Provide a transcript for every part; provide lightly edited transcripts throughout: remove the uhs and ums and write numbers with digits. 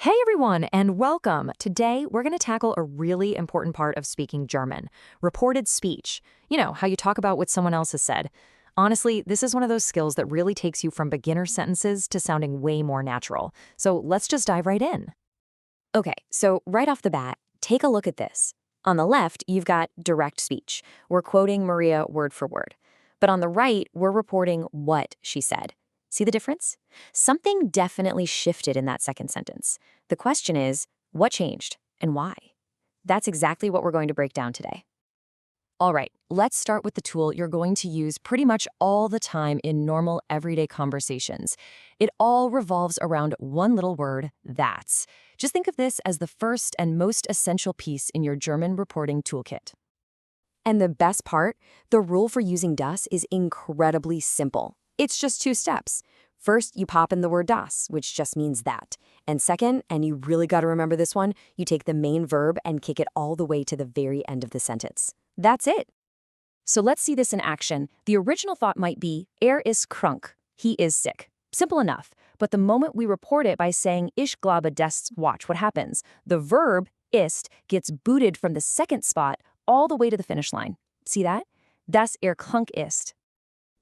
Hey everyone, and welcome. Today, we're going to tackle a really important part of speaking German, reported speech. You know, how you talk about what someone else has said. Honestly, this is one of those skills that really takes you from beginner sentences to sounding way more natural. So let's just dive right in. Okay, so right off the bat, take a look at this. On the left, you've got direct speech. We're quoting Maria word for word. But on the right, we're reporting what she said. See the difference? Something definitely shifted in that second sentence. The question is, what changed and why? That's exactly what we're going to break down today. All right, let's start with the tool you're going to use pretty much all the time in normal everyday conversations. It all revolves around one little word, that's. Just think of this as the first and most essential piece in your German reporting toolkit. And the best part, the rule for using das is incredibly simple. It's just 2 steps. First, you pop in the word das, which just means that. And second, and you really got to remember this one, you take the main verb and kick it all the way to the very end of the sentence. That's it. So let's see this in action. The original thought might be, ist krank, he is sick. Simple enough. But the moment we report it by saying ich glaube das, watch what happens. The verb, ist, gets booted from the second spot all the way to the finish line. See that? Dass krank ist.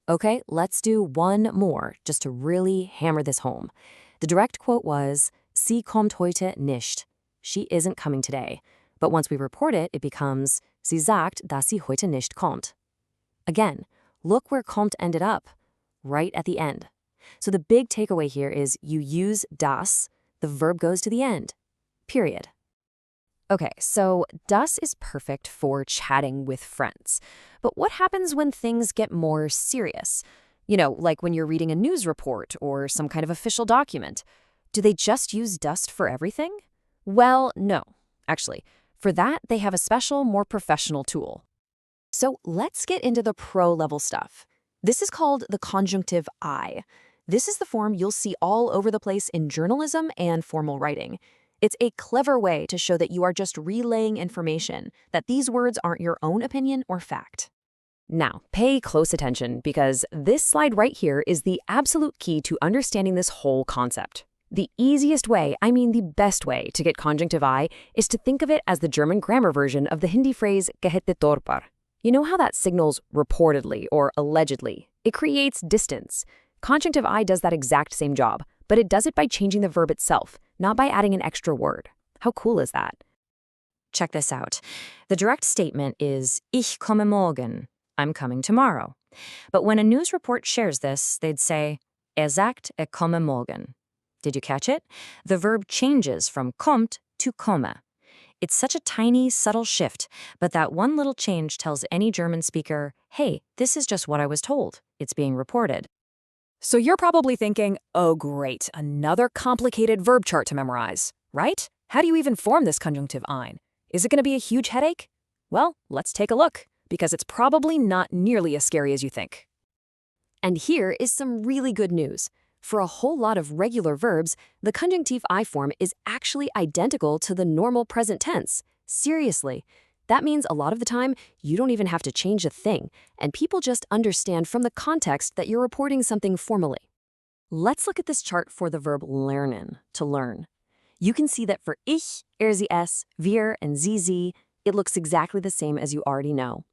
Okay, let's do one more, just to really hammer this home. The direct quote was, Sie kommt heute nicht. She isn't coming today. But once we report it, it becomes, Sie sagt, dass sie heute nicht kommt. Again, look where kommt ended up, right at the end. So the big takeaway here is you use das, the verb goes to the end, period. Okay, so das is perfect for chatting with friends. But what happens when things get more serious? You know, like when you're reading a news report or some kind of official document. Do they just use das for everything? Well, no. Actually, for that, they have a special, more professional tool. So let's get into the pro-level stuff. This is called the Konjunktiv I. This is the form you'll see all over the place in journalism and formal writing. It's a clever way to show that you are just relaying information, that these words aren't your own opinion or fact. Now, pay close attention because this slide right here is the absolute key to understanding this whole concept. The easiest way, I mean the best way, to get Konjunktiv I is to think of it as the German grammar version of the Hindi phrase gehette torpar. You know how that signals reportedly or allegedly? It creates distance. Konjunktiv I does that exact same job, but it does it by changing the verb itself, not by adding an extra word. How cool is that? Check this out. The direct statement is Ich komme morgen. I'm coming tomorrow. But when a news report shares this, they'd say sagt, komme morgen. Did you catch it? The verb changes from kommt to komme. It's such a tiny, subtle shift, but that one little change tells any German speaker, hey, this is just what I was told. It's being reported. So you're probably thinking, oh great, another complicated verb chart to memorize, right? How do you even form this Konjunktiv ein? Is it going to be a huge headache? Well, let's take a look, because it's probably not nearly as scary as you think. And here is some really good news. For a whole lot of regular verbs, the Konjunktiv I form is actually identical to the normal present tense. Seriously. That means a lot of the time, you don't even have to change a thing, and people just understand from the context that you're reporting something formally. Let's look at this chart for the verb lernen, to learn. You can see that for ich, sie es, wir, and sie, it looks exactly the same as you already know.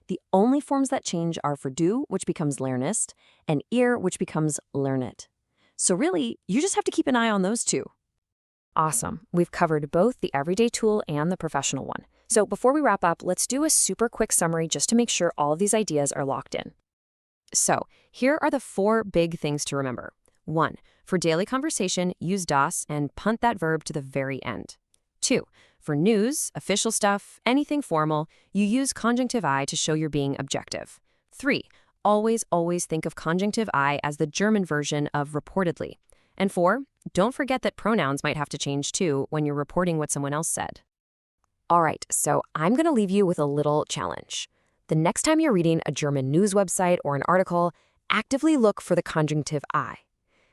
The only forms that change are for du, which becomes lernest, and ihr, which becomes lernet. So really, you just have to keep an eye on those two. Awesome. We've covered both the everyday tool and the professional one. So before we wrap up, let's do a super quick summary just to make sure all of these ideas are locked in. So here are the 4 big things to remember. 1. For daily conversation, use das and punt that verb to the very end. 2. For news, official stuff, anything formal, you use Konjunktiv I to show you're being objective. 3. Always think of Konjunktiv I as the German version of reportedly. And 4. Don't forget that pronouns might have to change too when you're reporting what someone else said. All right, so I'm going to leave you with a little challenge. The next time you're reading a German news website or an article, actively look for the Konjunktiv I.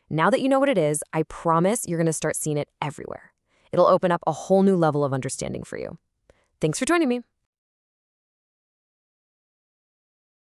Now that you know what it is, I promise you're going to start seeing it everywhere. It'll open up a whole new level of understanding for you. Thanks for joining me.